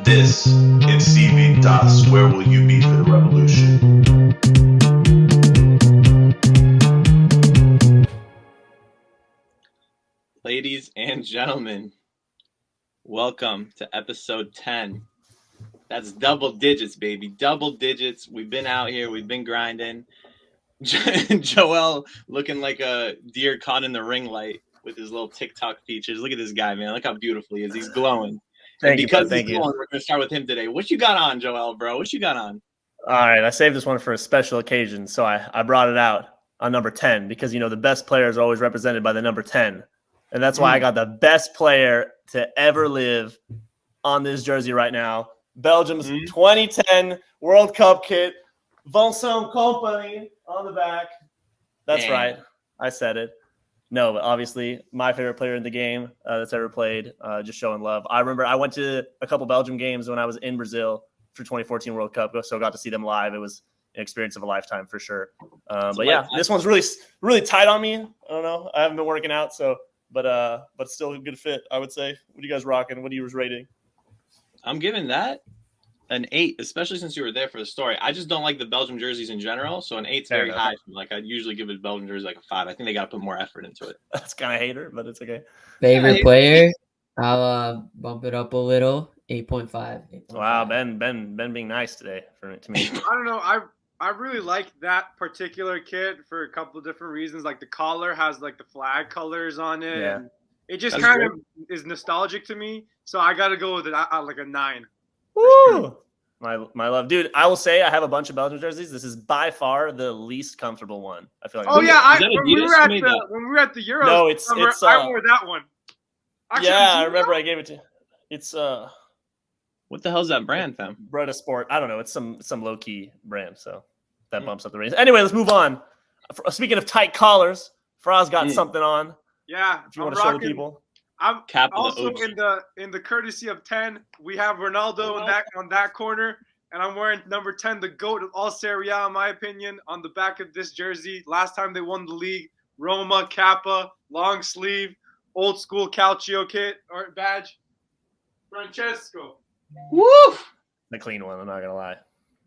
This is CIVITAS. Where will you be for the revolution? Ladies and gentlemen, welcome to episode 10. That's double digits, baby. Double digits. We've been out here. We've been grinding. Joel looking like a deer caught in the ring light with his little TikTok features. Look at this guy, man. Look how beautiful he is. He's glowing. Thank you. Glowing, we're going to start with him today. What you got on, Joel, bro? What you got on? All right. I saved this one for a special occasion, so I brought it out on number 10 because, the best players are always represented by the number 10. And that's why I got the best player to ever live on this jersey right now. Belgium's 2010 World Cup kit. Vincent Kompany on the back. That's right. I said it. No, but obviously my favorite player in the game that's ever played, just showing love. I remember I went to a couple Belgium games when I was in Brazil for 2014 World Cup, so I got to see them live. It was an experience of a lifetime for sure. But yeah, this one's really tight on me. I don't know. I haven't been working out, so but still a good fit, I would say. What are you guys rocking? What are you rating? I'm giving that an 8, especially since you were there for the story. I just don't like the Belgium jerseys in general, so an 8's very high. Like I'd usually give a Belgium jersey like a 5. I think they got to put more effort into it. That's kind of hater, but it's okay. Favorite player? I'll bump it up a little. 8.5. Wow, Ben being nice today to me. I don't know. I really like that particular kit for a couple of different reasons. Like the collar has like the flag colors on it. Yeah. And it just kind of is nostalgic to me. So I got to go with it like a 9. Woo! My love, dude. I will say I have a bunch of Belgium jerseys. This is by far the least comfortable one. I feel like. Oh yeah, when we were at the Euros, no, it's I wore that one. Actually, yeah, I remember I gave it to. It's What the hell's that brand, fam? Breda Sport. I don't know. It's some low key brand, so that bumps up the ratings. Anyway, let's move on. Speaking of tight collars, Fraz got something on. Yeah, if you want to show the people. I'm also in the courtesy of 10. We have Ronaldo on that corner, and I'm wearing number 10, the GOAT of all Serie A, in my opinion, on the back of this jersey. Last time they won the league, Roma, Kappa, long sleeve, old school Calcio kit or badge. Francesco. Woo! The clean one. I'm not gonna lie.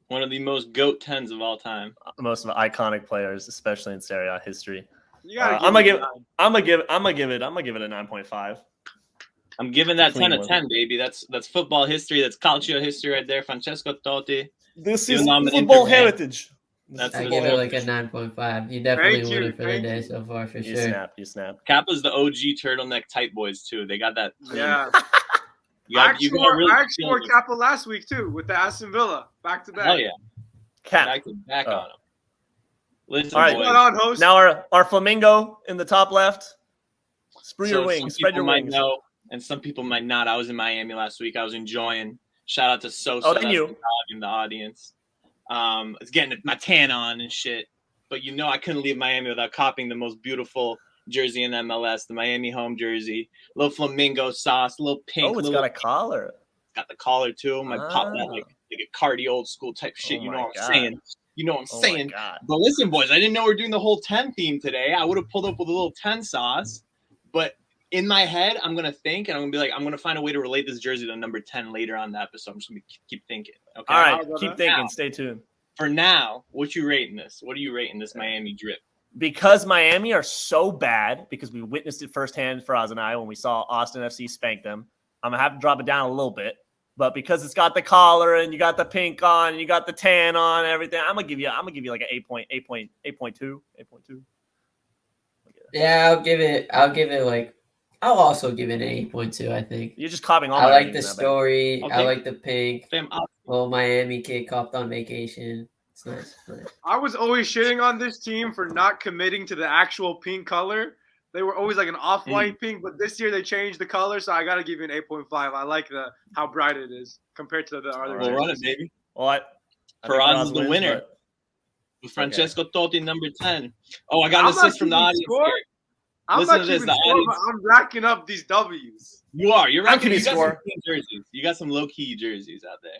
One of the most GOAT 10s of all time. Most of the iconic players, especially in Serie A history. I'm gonna give it a 9.5. I'm giving that 10 a 10, baby. That's football history. That's calcio history right there. Francesco Totti. This is football heritage. I give it like a 9.5. You definitely won it for the day so far, for sure. You snap. Kappa's the OG turtleneck tight boys too. They got that. Yeah. I actually wore Kappa last week too with the Aston Villa back to back. Hell yeah. Back to back on them. Listen, all right, boys. Now our flamingo in the top left. Spread your wings. Know, and some people might not. I was in Miami last week. I was enjoying. Shout out to Sosa. Oh, thank you. In the audience. It's getting my tan on and shit. But I couldn't leave Miami without copying the most beautiful jersey in MLS, the Miami home jersey. Little flamingo sauce, little pink. Oh, it's got a collar. It's got the collar too. My pop that like a Cardi old school type shit. You know what I'm saying? You know what I'm saying? But listen, boys, I didn't know we were doing the whole 10 theme today. I would have pulled up with a little 10 sauce. But in my head, I'm going to think, and I'm going to be like, I'm going to find a way to relate this jersey to number 10 later on the episode. I'm just going to keep thinking. Okay? All right, keep thinking. Stay tuned. For now, what you rating this? What are you rating this Miami drip? Because Miami are so bad, because we witnessed it firsthand, Fraz and I, when we saw Austin FC spank them, I'm going to have to drop it down a little bit. But because it's got the collar and you got the pink on and you got the tan on and everything, I'm gonna give you like an 8.2. Yeah, I'll give it like I'll also give it an 8.2, I think. You're just copying all I like the story. Okay. I like the pink. Fam, little Miami kid copped on vacation. It's nice. I was always shitting on this team for not committing to the actual pink color. They were always like an off-white pink, but this year they changed the color, so I got to give you an 8.5. I like how bright it is compared to the other. We'll run it, baby. Well, Faraz is the winner. But... Francesco Totti, number 10. Oh, I got an assist from the audience here. Listen to this. I'm racking up these W's. You are. You're racking. You got some jerseys. You got some low-key jerseys out there.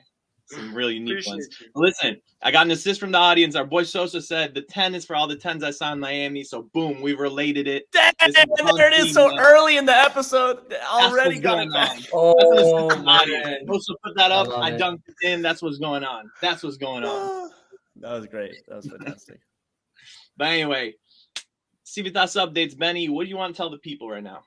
Some real unique ones. Appreciate you. Listen, I got an assist from the audience. Our boy Sosa said the 10 is for all the 10s I saw in Miami. So boom, we related it. Damn, This is there it is so man. early in the episode. Already what's got going it back. on. That's Oh, an audience. man. Sosa put that I up. love I it. dunked it in. That's what's going on. That's what's going on. That was great. That was fantastic. But anyway, CIVITAS updates. Benny, what do you want to tell the people right now?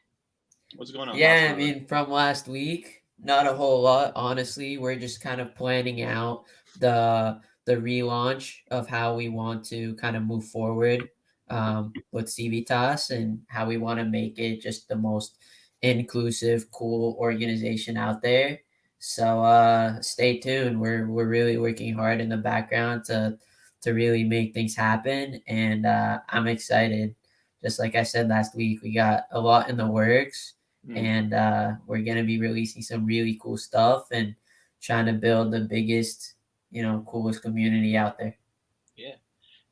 What's going on? Yeah, I mean, from last week, not a whole lot, honestly. We're just kind of planning out the relaunch of how we want to kind of move forward with CIVITAS and how we want to make it just the most inclusive, cool organization out there. So stay tuned. We're really working hard in the background to really make things happen, and I'm excited. Just like I said last week, we got a lot in the works. And we're going to be releasing some really cool stuff and trying to build the biggest, coolest community out there. Yeah.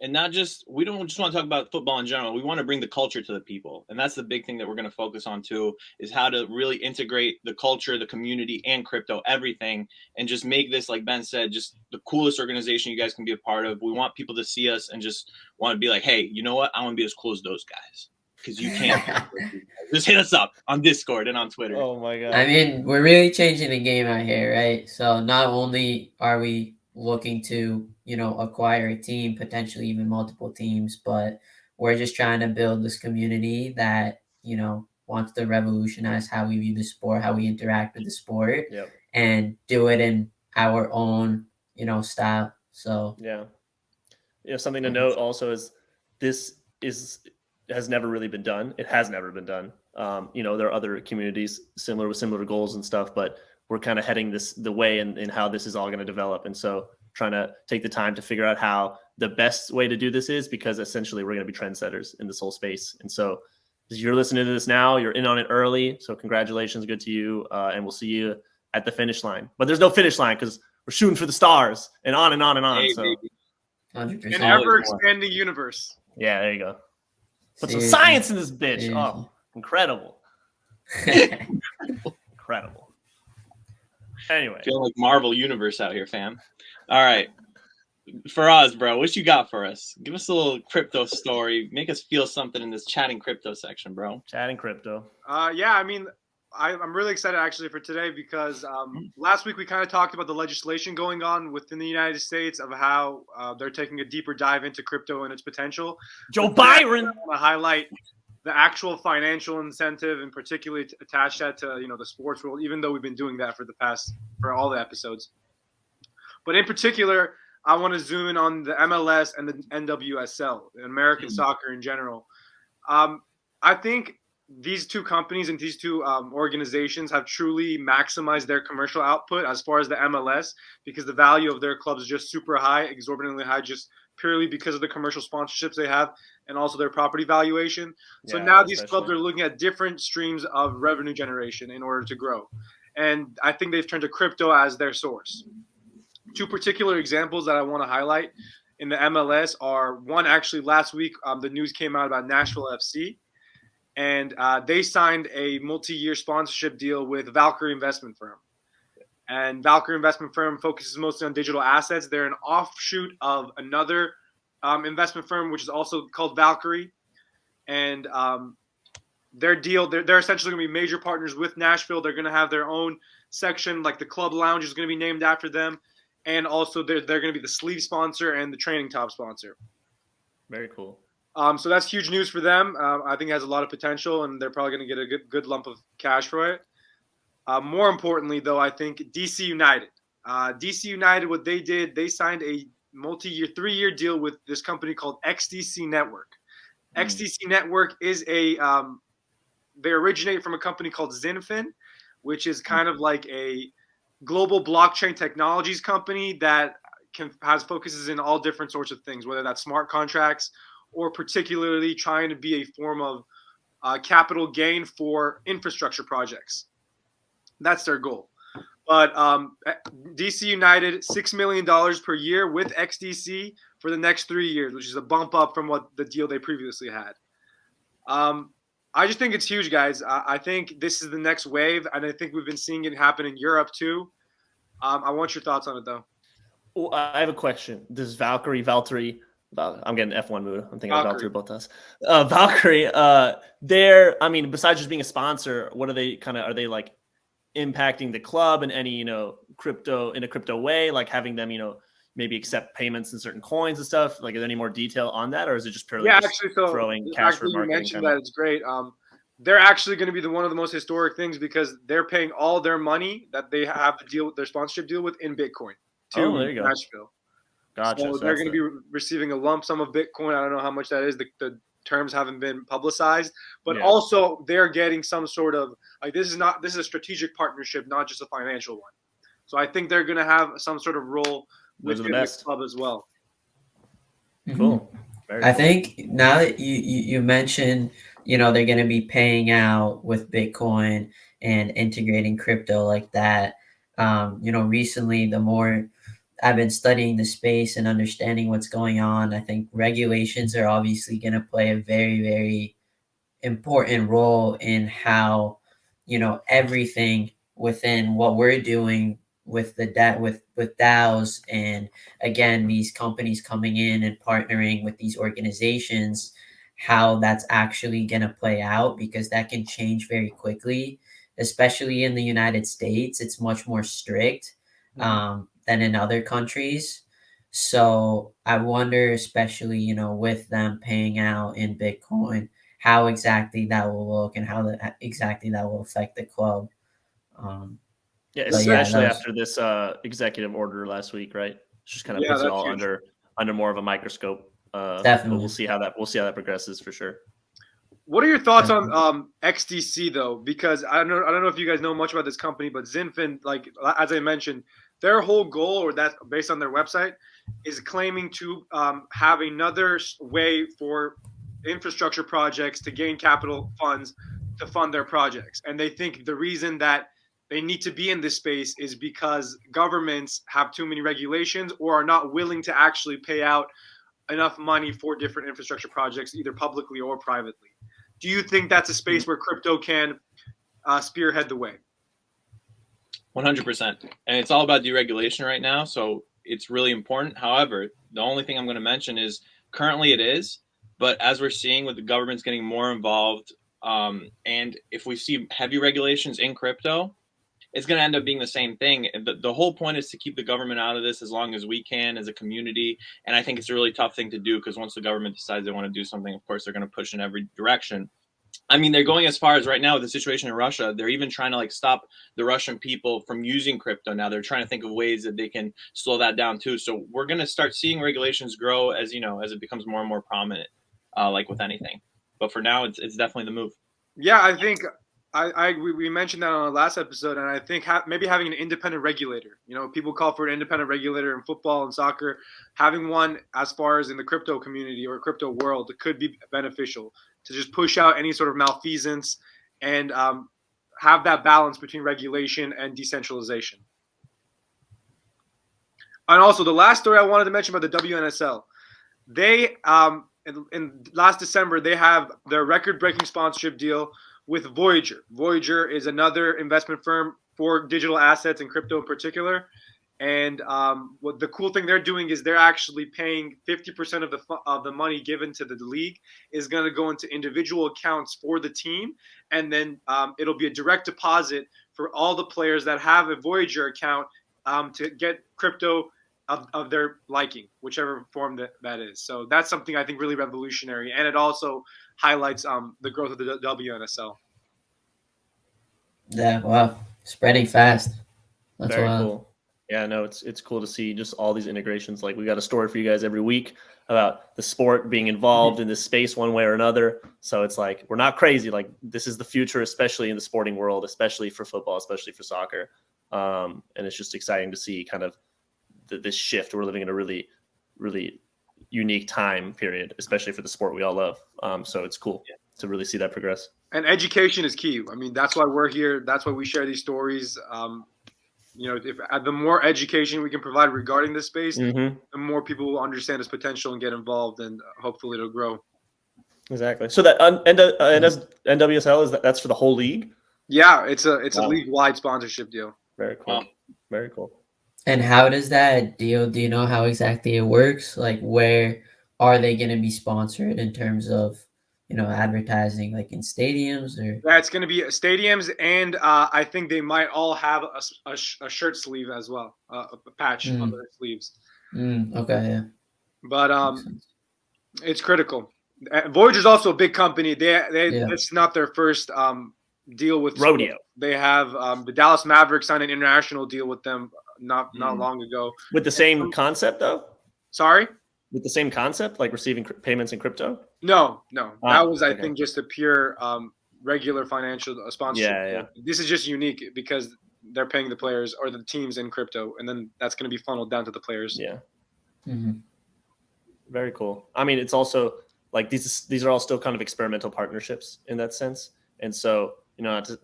And not just, we don't just want to talk about football in general. We want to bring the culture to the people. And that's the big thing that we're going to focus on too, is how to really integrate the culture, the community, and crypto, everything, and just make this, like Ben said, just the coolest organization you guys can be a part of. We want people to see us and just want to be like, hey, you know what? I want to be as cool as those guys. Because you can't. Just hit us up on Discord and on Twitter. Oh my god. I mean, we're really changing the game out here, right? So not only are we looking to, acquire a team, potentially even multiple teams, but we're just trying to build this community that, wants to revolutionize how we view the sport, how we interact with the sport, and do it in our own, style. So yeah. Something to note also is this has never really been done. It has never been done. There are other communities similar with similar goals and stuff, but we're kind of heading the way in how this is all going to develop. And so trying to take the time to figure out how the best way to do this is, because essentially we're going to be trendsetters in this whole space. And so as you're listening to this now, you're in on it early. So congratulations, good to you. And we'll see you at the finish line, but there's no finish line because we're shooting for the stars and on and on and on. Hey, so 100%. An ever-expanding universe. yeah, there you go. Put some Seriously. science in this bitch. Seriously. Oh, incredible. Incredible. Anyway. Feel like Marvel Universe out here, fam. All right. Faraz, bro, what you got for us? Give us a little crypto story. Make us feel something in this chatting crypto section, bro. Chatting crypto. Yeah, I mean, I'm really excited actually for today because last week we kind of talked about the legislation going on within the United States of how they're taking a deeper dive into crypto and its potential. Joe Byron. I want to highlight the actual financial incentive and particularly attach that to the sports world, even though we've been doing that for all the episodes. But in particular, I want to zoom in on the MLS and the NWSL, American soccer in general. I think these two companies and these two organizations have truly maximized their commercial output as far as the MLS, because the value of their clubs is just super high, exorbitantly high, just purely because of the commercial sponsorships they have and also their property valuation. So now these clubs are looking at different streams of revenue generation in order to grow. And I think they've turned to crypto as their source. Two particular examples that I want to highlight in the MLS are one, actually last week, the news came out about Nashville FC. And they signed a multi-year sponsorship deal with Valkyrie Investment Firm. And Valkyrie Investment Firm focuses mostly on digital assets. They're an offshoot of another investment firm, which is also called Valkyrie. And their deal, they're essentially going to be major partners with Nashville. They're going to have their own section, like the club lounge is going to be named after them. And also they're going to be the sleeve sponsor and the training top sponsor. Very cool. So that's huge news for them. I think it has a lot of potential, and they're probably going to get a good lump of cash for it. More importantly, though, I think DC United. DC United, what they did, they signed a multi-year, 3-year deal with this company called XDC Network. XDC Network is they originate from a company called Zinfin, which is kind of like a global blockchain technologies company that has focuses in all different sorts of things, whether that's smart contracts or particularly trying to be a form of capital gain for infrastructure projects. That's their goal. But DC United, $6 million per year with XDC for the next 3 years, which is a bump up from what the deal they previously had. I just think it's huge, guys. I think this is the next wave, and I think we've been seeing it happen in Europe too. I want your thoughts on it, though. Well, I have a question. Does Valtteri, I'm getting F1 mood. I'm thinking of Valtteri Bottas. Valkyrie, I mean, besides just being a sponsor, what are they are they like impacting the club in any, crypto way, like having them, maybe accept payments in certain coins and stuff? Like, is there any more detail on that, or is it just purely throwing cash for marketing? You mentioned that, it's great. They're actually going to be one of the most historic things because they're paying all their money that they have to deal with their sponsorship deal with in Bitcoin to there you go. Nashville. Gotcha. So they're going to be receiving a lump sum of Bitcoin. I don't know how much that is. The terms haven't been publicized, but also they're getting some sort of this is a strategic partnership, not just a financial one. So I think they're going to have some sort of role within the club as well. Cool. I think now that you mentioned, they're going to be paying out with Bitcoin and integrating crypto like that. Recently, the more I've been studying the space and understanding what's going on, I think regulations are obviously going to play a very, very important role in how, everything within what we're doing with the with DAOs, and again, these companies coming in and partnering with these organizations, how that's actually going to play out, because that can change very quickly, especially in the United States. It's much more strict than in other countries. So I wonder, especially, with them paying out in Bitcoin, how exactly that will look and how exactly that will affect the club. Especially after this executive order last week, right? It's just kind of puts it all under more of a microscope. Definitely, we'll see how that progresses for sure. What are your thoughts on XDC though? Because I don't know if you guys know much about this company, but Zinfin, like as I mentioned, their whole goal, or that's based on their website, is claiming to have another way for infrastructure projects to gain capital funds to fund their projects. And they think the reason that they need to be in this space is because governments have too many regulations or are not willing to actually pay out enough money for different infrastructure projects, either publicly or privately. Do you think that's a space where crypto can spearhead the way? 100%. And it's all about deregulation right now, so it's really important. However, the only thing I'm going to mention is currently it is, but as we're seeing with the governments getting more involved, and if we see heavy regulations in crypto, it's going to end up being the same thing. The whole point is to keep the government out of this as long as we can as a community. And I think it's a really tough thing to do, because once the government decides they want to do something, of course, they're going to push in every direction. I mean, they're going as far as right now with the situation in Russia. They're even trying to stop the Russian people from using crypto now. They're trying to think of ways that they can slow that down too. So we're going to start seeing regulations grow as it becomes more and more prominent, like with anything. But for now, it's definitely the move. Yeah, I think we mentioned that on our last episode, and I think maybe having an independent regulator. People call for an independent regulator in football and soccer. Having one as far as in the crypto community or crypto world could be beneficial to just push out any sort of malfeasance and have that balance between regulation and decentralization. And also, the last story I wanted to mention about the WNSL, they in last December they have their record-breaking sponsorship deal with Voyager. Voyager is another investment firm for digital assets and crypto in particular. And what the cool thing they're doing is they're actually paying 50% of the money given to the league is going to go into individual accounts for the team, and then it'll be a direct deposit for all the players that have a Voyager account to get crypto of their liking, whichever form that is. So that's something I think really revolutionary, and it also highlights the growth of the WNSL. Yeah, wow, spreading fast. That's very cool. Yeah, no, it's cool to see just all these integrations. Like, we got a story for you guys every week about the sport being involved in this space one way or another. So it's like, we're not crazy. Like, this is the future, especially in the sporting world, especially for football, especially for soccer. And it's just exciting to see kind of this shift. We're living in a really, really unique time period, especially for the sport we all love. So it's cool to really see that progress. And education is key. I mean, that's why we're here. That's why we share these stories. If the more education we can provide regarding this space, the more people will understand its potential and get involved, and hopefully it'll grow. Exactly. So that NWSL that's for the whole league. Yeah, it's a league-wide sponsorship deal. Very cool. Very cool. And how does that deal? Do you know how exactly it works? Like, where are they going to be sponsored in terms of, advertising, like in stadiums or? Yeah, it's going to be stadiums, and I think they might all have a shirt sleeve as well, a patch on their sleeves. Okay, yeah. But it's critical. Voyager's also a big company. It's not their first deal with rodeo. Sports. They have the Dallas Mavericks signed an international deal with them not long ago. With the same concept, though? Sorry? With the same concept, like receiving payments in crypto? No. That was, I think, just a pure regular financial sponsorship. Yeah. This is just unique because they're paying the players or the teams in crypto, and then that's going to be funneled down to the players. Yeah. Mm-hmm. Very cool. I mean, it's also like these are all still kind of experimental partnerships in that sense. And so, not to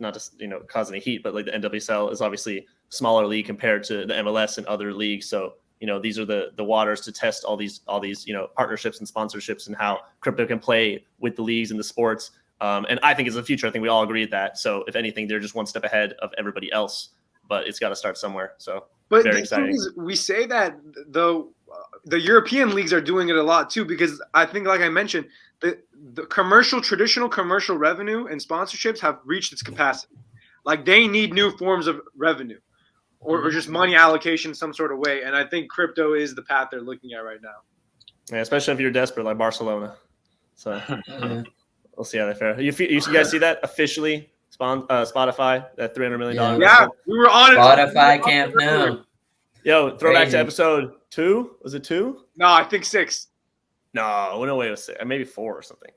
cause any heat, but like the NWSL is obviously a smaller league compared to the MLS and other leagues. So, these are the waters to test all these partnerships and sponsorships and how crypto can play with the leagues and the sports. And I think it's the future. I think we all agree with that. So if anything, they're just one step ahead of everybody else, but it's got to start somewhere. So very exciting. We say that though, the European leagues are doing it a lot too, because I think, like I mentioned, the traditional commercial revenue and sponsorships have reached its capacity. Like they need new forms of revenue or just money allocation some sort of way. And I think crypto is the path they're looking at right now. Yeah, especially if you're desperate like Barcelona. So we'll see how they fare. You guys see that officially? Spotify, that $300 million. Yeah, we were on it. Spotify Camp Nou. Yo, throwback to episode 2. Was it 2? No, I think 6. No way it was 6. Maybe 4 or something.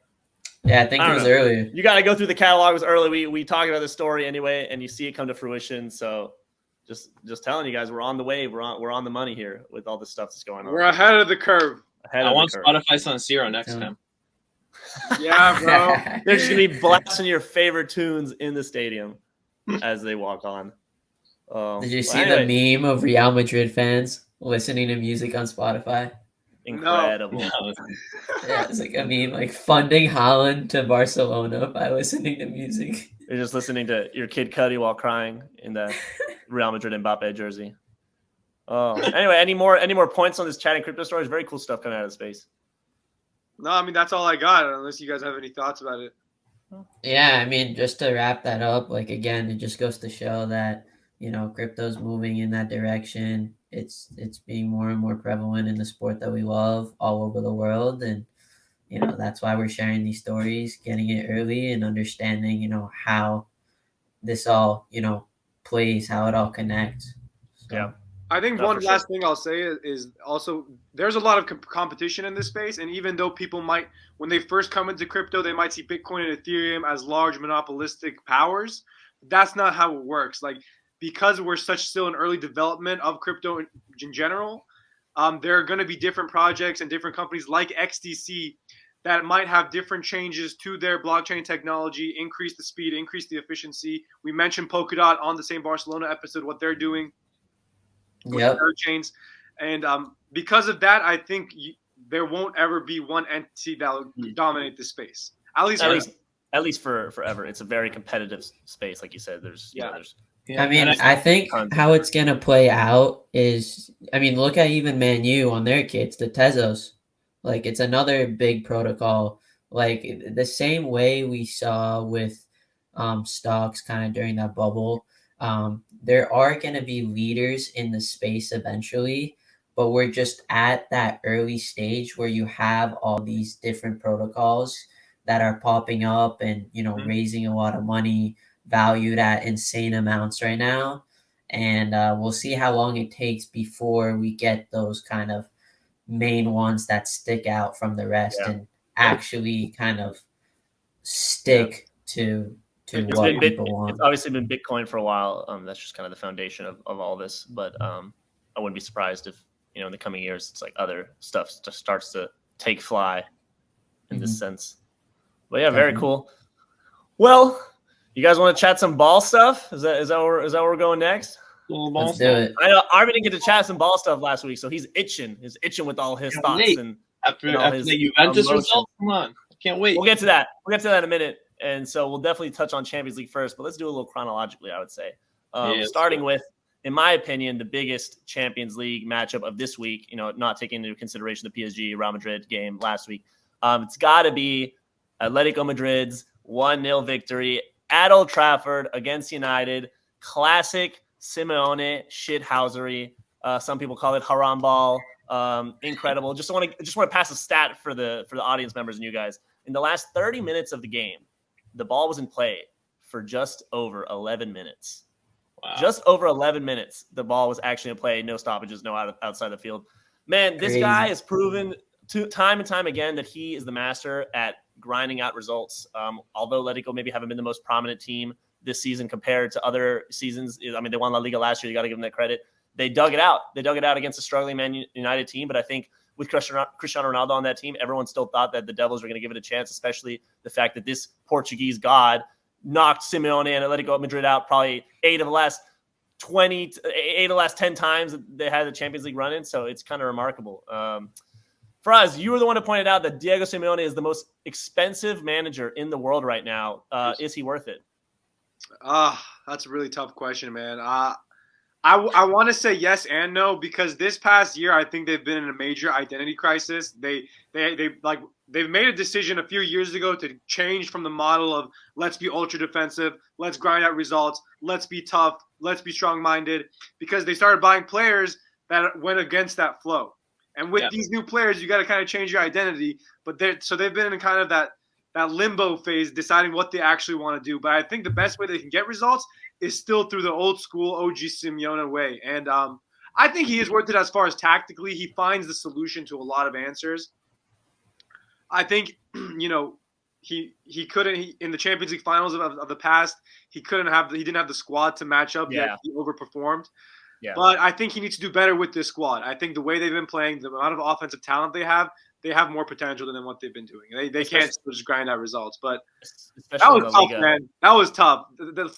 Yeah, I think it was earlier. You got to go through the catalogs early. We talk about this story anyway, and you see it come to fruition. So just telling you guys, we're on the wave. We're on the money here with all this stuff that's going on. We're ahead of the curve. I want Spotify San Siro next time. Yeah, bro. They're just gonna be blasting your favorite tunes in the stadium as they walk on. Did you see the meme of Real Madrid fans listening to music on Spotify? Incredible. No. Yeah, it's like a meme, like funding Holland to Barcelona by listening to music. You're just listening to your Kid Cudi while crying in the Real Madrid Mbappe jersey. Oh, anyway, any more points on this chatting crypto stories? Very cool stuff coming out of space. No, I mean, that's all I got, unless you guys have any thoughts about it. Yeah, I mean, just to wrap that up, like, again, it just goes to show that, crypto's moving in that direction. It's being more and more prevalent in the sport that we love all over the world. And, that's why we're sharing these stories, getting it early and understanding, how this all, plays, how it all connects. So. Yeah. I think one last thing I'll say is also there's a lot of competition in this space. And even though people might, when they first come into crypto, they might see Bitcoin and Ethereum as large monopolistic powers. That's not how it works. Like, because we're still in early development of crypto in general, there are going to be different projects and different companies like XDC that might have different changes to their blockchain technology, increase the speed, increase the efficiency. We mentioned Polkadot on the same Barcelona episode, what they're doing. With their chains. And because of that, I think there won't ever be one entity that will dominate the space. At least for forever. It's a very competitive space, like you said. I mean, I think how it's gonna play out is, look at even Man U on their kits, the Tezos. Like, it's another big protocol. Like the same way we saw with stocks kind of during that bubble. There are going to be leaders in the space eventually, but we're just at that early stage where you have all these different protocols that are popping up and, raising a lot of money, valued at insane amounts right now. And we'll see how long it takes before we get those kind of main ones that stick out from the rest and actually kind of stick to what people want. It's obviously been Bitcoin for a while. That's just kind of the foundation of all this. But I wouldn't be surprised if, in the coming years, it's like other stuff just starts to take fly in this sense. But yeah, very cool. Well, you guys want to chat some ball stuff? Is that where we're going next? Let's do it. I know Arvin didn't get to chat some ball stuff last week, so he's itching. He's itching with all his thoughts and after the Juventus result. Come on, I can't wait. We'll get to that. We'll get to that in a minute. And so we'll definitely touch on Champions League first, but let's do a little chronologically, I would say. Starting with in my opinion, the biggest Champions League matchup of this week, not taking into consideration the PSG Real Madrid game last week. It's got to be Atletico Madrid's 1-0 victory at Old Trafford against United. Classic Simeone shithousery. Some people call it haram ball. Incredible. Just want to pass a stat for the audience members and you guys. In the last 30 minutes of the game, the ball was in play for just over 11 minutes. Wow. Just over 11 minutes, the ball was actually in play. No stoppages, no outside the field. Man, this guy has proven time and time again that he is the master at grinding out results. Although Atletico maybe haven't been the most prominent team this season compared to other seasons. I mean, they won La Liga last year. You got to give them that credit. They dug it out. They dug it out against a struggling Man United team. But I think with Cristiano Ronaldo on that team, everyone still thought that the Devils were going to give it a chance, especially the fact that this Portuguese god knocked Simeone and Atletico Madrid out probably 8 of the last 10 times they had the Champions League run in. So it's kind of remarkable. Faraz, you were the one who pointed out that Diego Simeone is the most expensive manager in the world right now. Is he worth it? That's a really tough question, man. I want to say yes and no, because this past year I think they've been in a major identity crisis. They've made a decision a few years ago to change from the model of let's be ultra defensive, let's grind out results, let's be tough, let's be strong-minded, because they started buying players that went against that flow. And with these new players, you got to kind of change your identity. But they've been in kind of that limbo phase, deciding what they actually want to do. But I think the best way they can get results is still through the old school OG Simeone way. And I think he is worth it as far as tactically. He finds the solution to a lot of answers. I think, he couldn't in the Champions League finals of the past, he didn't have the squad to match up yet. He overperformed. Yeah. But I think he needs to do better with this squad. I think the way they've been playing, the amount of offensive talent they have more potential than what they've been doing. They can't just grind out results. But that was tough, man. That was tough.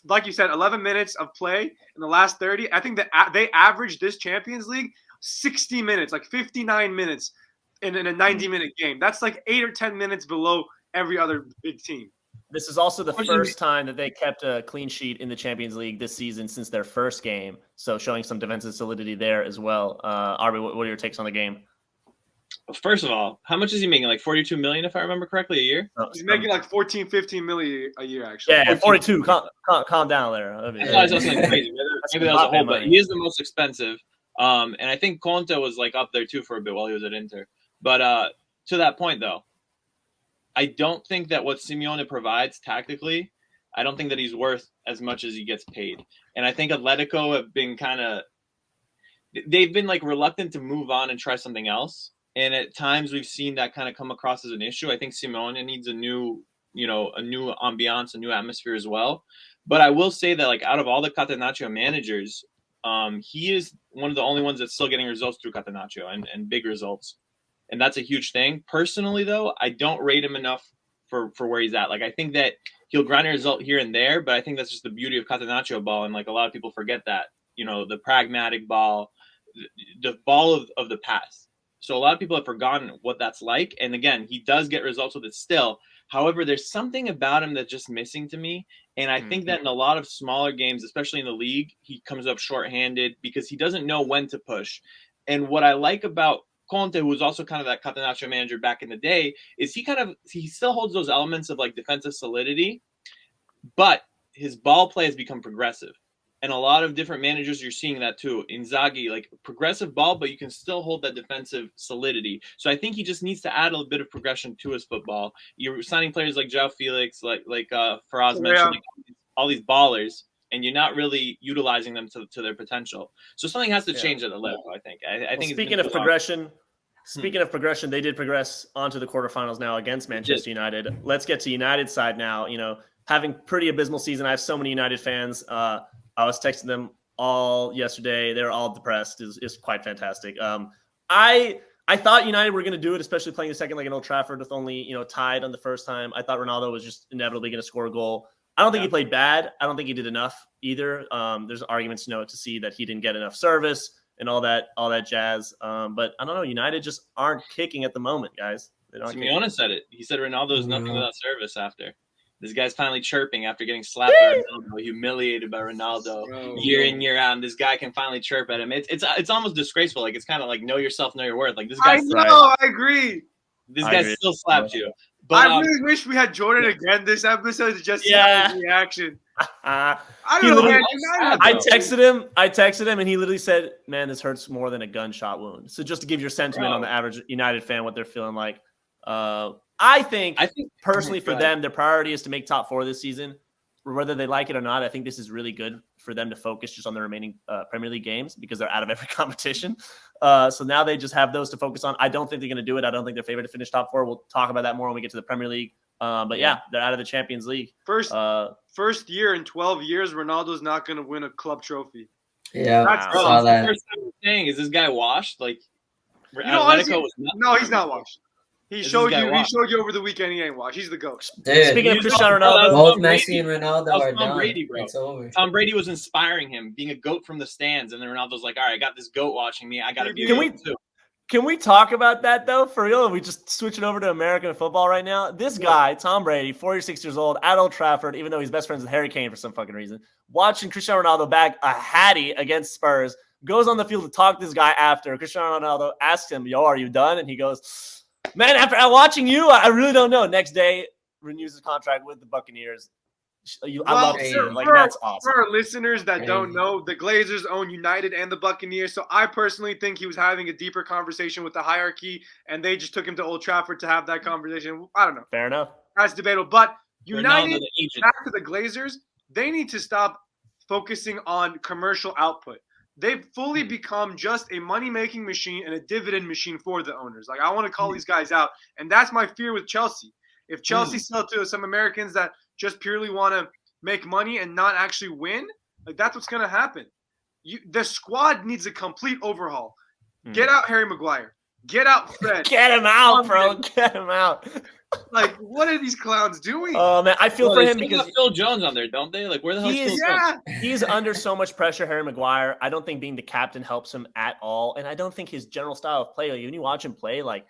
Like you said, 11 minutes of play in the last 30. I think that they averaged this Champions League 60 minutes, like 59 minutes in a 90-minute game. That's like 8 or 10 minutes below every other big team. This is also the first time that they kept a clean sheet in the Champions League this season since their first game. So showing some defensive solidity there as well. Arby, what are your takes on the game? First of all, how much is he making? Like 42 million, if I remember correctly, a year? He's making like 14, 15 million a year, actually. Yeah, 42. Calm down there. I thought it was something crazy. Maybe that was a whole, but he is the most expensive. And I think Conte was like up there too for a bit while he was at Inter. But to that point, though, I don't think that what Simeone provides tactically, I don't think that he's worth as much as he gets paid. And I think Atletico have been they've been like reluctant to move on and try something else. And at times we've seen that kind of come across as an issue. I think Simeone needs a new ambiance, a new atmosphere as well. But I will say that like out of all the Catenaccio managers, he is one of the only ones that's still getting results through Catenaccio and big results. And that's a huge thing. Personally, though, I don't rate him enough for where he's at. Like, I think that he'll grind a result here and there, but I think that's just the beauty of Catenaccio ball. And, like, a lot of people forget that, the pragmatic ball, the ball of the past. So a lot of people have forgotten what that's like. And, again, he does get results with it still. However, there's something about him that's just missing to me. And I think that in a lot of smaller games, especially in the league, he comes up shorthanded because he doesn't know when to push. And what I like about Conte, who was also kind of that Catenaccio manager back in the day, is he still holds those elements of like defensive solidity, but his ball play has become progressive. And a lot of different managers, you're seeing that too. Inzaghi, like progressive ball, but you can still hold that defensive solidity. So I think he just needs to add a little bit of progression to his football. You're signing players like João Felix, like Faraz mentioned, like all these ballers, and you're not really utilizing them to their potential. So something has to change at the level, I think. I think. Speaking of progression, they did progress onto the quarterfinals now against Manchester United. Let's get to United's side now. Having pretty abysmal season. I have so many United fans. I was texting them all yesterday. They were all depressed. It's quite fantastic. I thought United were going to do it, especially playing the second leg in Old Trafford with only tied on the first time. I thought Ronaldo was just inevitably going to score a goal. I don't think he played bad. I don't think he did enough either. There's arguments, to see that he didn't get enough service and all that jazz. But I don't know. United just aren't kicking at the moment, guys. Simeone said it. He said Ronaldo is nothing without service after. This guy's finally chirping after getting slapped by Ronaldo, humiliated by Ronaldo year in, year out. And this guy can finally chirp at him. It's almost disgraceful. Like, it's kind of like know yourself, know your worth. Like, this guy. I agree. This guy still slapped you. But I really wish we had Jordan again this episode to just see his reaction. I texted him, and he literally said, "Man, this hurts more than a gunshot wound." So just to give your sentiment on the average United fan, what they're feeling like. I think personally for them, their priority is to make top 4 this season. Whether they like it or not, I think this is really good for them to focus just on the remaining Premier League games because they're out of every competition. So now they just have those to focus on. I don't think they're going to do it. I don't think they're favored to finish top 4. We'll talk about that more when we get to the Premier League. But yeah, they're out of the Champions League. First year in 12 years, Ronaldo's not going to win a club trophy. Yeah, that's the first time I'm saying, is this guy washed? Like, honestly, no, he's not washed. He showed you over the weekend he ain't washed. He's the GOAT. Dude, speaking of Cristiano Ronaldo, both Messi and Ronaldo are done. Brady, bro. It's over. Tom Brady was inspiring him, being a GOAT from the stands, and then Ronaldo's like, all right, I got this GOAT watching me. I got to be a GOAT too. Can we talk about that, though, for real? We just switch it over to American football right now. This guy, Tom Brady, 46 years old, at Old Trafford, even though he's best friends with Harry Kane for some fucking reason, watching Cristiano Ronaldo bag a hattie against Spurs, goes on the field to talk to this guy after. Cristiano Ronaldo asks him, yo, are you done? And he goes, man, after watching you, I really don't know. Next day, renews his contract with the Buccaneers. I love to see it. Like, that's awesome. For our listeners that don't know, the Glazers own United and the Buccaneers. So I personally think he was having a deeper conversation with the hierarchy, and they just took him to Old Trafford to have that conversation. I don't know. Fair enough. That's debatable. But United, back to the Glazers, they need to stop focusing on commercial output. They've fully become just a money-making machine and a dividend machine for the owners. Like, I want to call these guys out, and that's my fear with Chelsea. If Chelsea sell to some Americans that just purely want to make money and not actually win, like, that's what's going to happen. The squad needs a complete overhaul. Get out Harry Maguire. Get out Fred. Get him out, bro. Get him out. Like, what are these clowns doing? Oh, man, I feel for him because Phil Jones on there, don't they? Like, where the hell is Phil Jones? He's under so much pressure, Harry Maguire. I don't think being the captain helps him at all, and I don't think his general style of play, like, when you watch him play, like,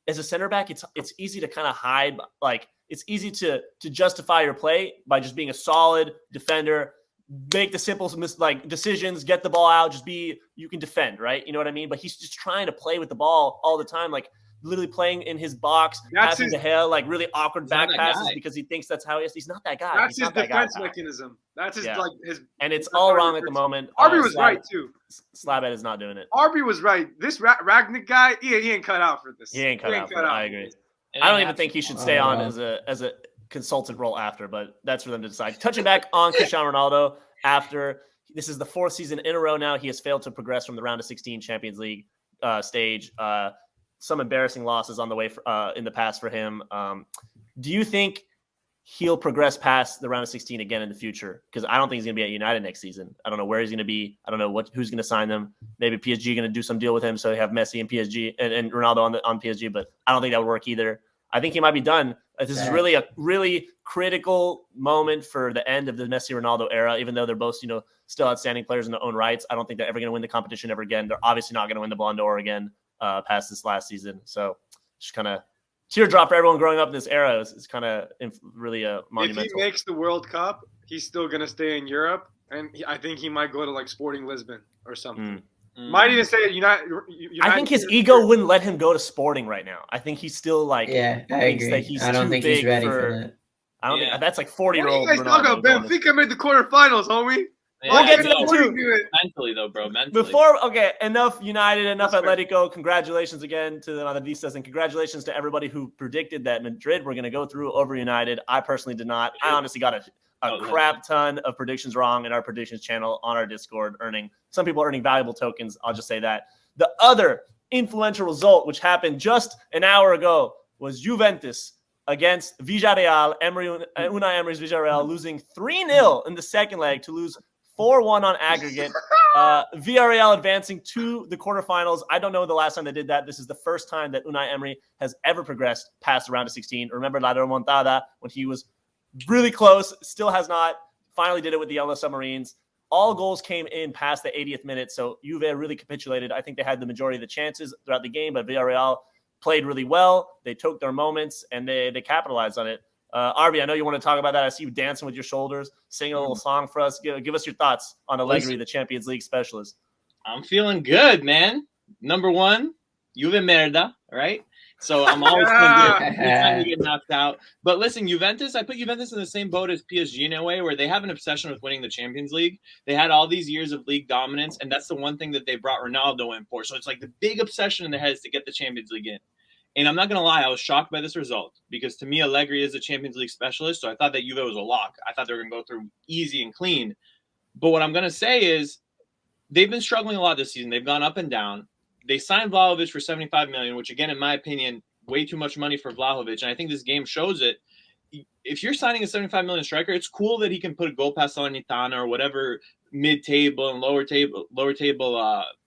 as a center back, it's easy to kind of hide. Like, it's easy to justify your play by just being a solid defender, make the simple decisions, get the ball out, you can defend, right? You know what I mean? But he's just trying to play with the ball all the time, like literally playing in his box, passing to hell, like really awkward back passes because he thinks that's how he is. He's not that guy. That's his defense mechanism. That's his and it's all wrong at the moment. Arby was right too. Slabhead is not doing it. Arby was right. This Ragnick guy, he ain't cut out for this. He ain't cut out for it. I agree. I don't even think he should stay on as a consultant role after, but that's for them to decide. Touching back on Cristiano Ronaldo, this is the 4th season in a row now he has failed to progress from the round of 16 Champions League stage. Some embarrassing losses on the way in the past for him. Do you think he'll progress past the round of 16 again in the future? Because I don't think he's going to be at United next season. I don't know where he's going to be. I don't know who's going to sign them. Maybe PSG going to do some deal with him so they have Messi and PSG and Ronaldo on PSG, but I don't think that would work either. I think he might be done. This is really a really critical moment for the end of the Messi-Ronaldo era, even though they're both, still outstanding players in their own rights. I don't think they're ever going to win the competition ever again. They're obviously not going to win the Ballon d'Or again past this last season. So just kind of teardrop for everyone growing up in this era. It's kind of really monumental. If he makes the World Cup, he's still going to stay in Europe, and I think he might go to like Sporting Lisbon or something. Might even say United. I think his ego wouldn't let him go to Sporting right now. I think he's still I agree. That he's I don't too think big he's ready for that. I don't think that's like 40-year-old. What are you guys talking about? Benfica made the quarterfinals, homie. We'll get to that too. Mentally, though, bro. Mentally. Enough United, enough Atletico. Congratulations again to the Madridistas, and congratulations to everybody who predicted that Madrid were going to go through over United. I personally did not. I honestly got a crap ton of predictions wrong in our predictions channel on our Discord, some people earning valuable tokens. I'll just say that. The other influential result, which happened just an hour ago, was Juventus against Villarreal. Unai Emery's Villarreal losing 3-0 in the second leg to lose 4-1 on aggregate. Villarreal advancing to the quarterfinals. I don't know the last time they did that. This is the first time that Unai Emery has ever progressed past the round of 16. Remember La Remontada when he was really close, still has not. Finally did it with the Yellow Submarines. All goals came in past the 80th minute, so Juve really capitulated. I think they had the majority of the chances throughout the game, but Villarreal played really well. They took their moments, and they capitalized on it. Arby, I know you want to talk about that. I see you dancing with your shoulders, singing a little song for us. Give us your thoughts on Allegri, the Champions League specialist. I'm feeling good, man. Number one, Juve merda, right? So I'm always feeling good anytime we get knocked out. But listen, Juventus, I put Juventus in the same boat as PSG in a way where they have an obsession with winning the Champions League. They had all these years of league dominance, and that's the one thing that they brought Ronaldo in for. So it's like the big obsession in their heads to get the Champions League in. And I'm not going to lie, I was shocked by this result because to me, Allegri is a Champions League specialist. So I thought that Juve was a lock. I thought they were going to go through easy and clean. But what I'm going to say is they've been struggling a lot this season. They've gone up and down. They signed Vlahovic for $75 million, which again, in my opinion, way too much money for Vlahovic. And I think this game shows it. If you're signing a $75 million striker, it's cool that he can put a goal past Salernitana or whatever mid-table and lower table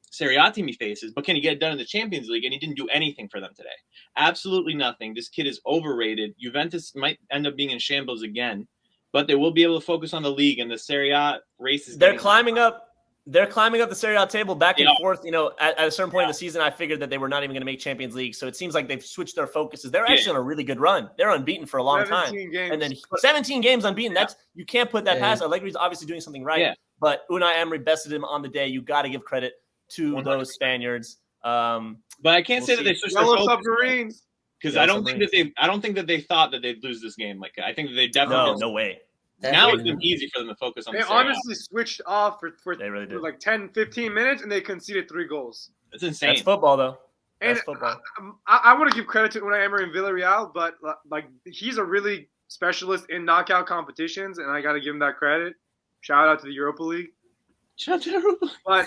Serie A team he faces, but can he get it done in the Champions League? And he didn't do anything for them today. Absolutely nothing. This kid is overrated. Juventus might end up being in shambles again, but they will be able to focus on the league and the Serie A races. They're climbing up. They're climbing up the Serie A table back and forth. You know, at a certain point in the season, I figured that they were not even going to make Champions League. So it seems like they've switched their focuses. They're actually on a really good run. They're unbeaten for a long time. Games. And then 17 games unbeaten. That's you can't put that past. Allegri's obviously doing something right. Yeah. But Unai Emery bested him on the day. You got to give credit to 100%. Those Spaniards. But I can't say that they switched their Yellow submarines. Because I don't think that they thought that they'd lose this game. Like I think that they definitely no way. Now it's been easy for them to focus on. They honestly switched off for they really did. For like 10, 15 minutes, and they conceded 3 goals. That's insane. That's football, though. That's football. I want to give credit to Unai Emery and Villarreal, but like he's a really specialist in knockout competitions, and I got to give him that credit. Shout out to the Europa League. Shout out to the Europa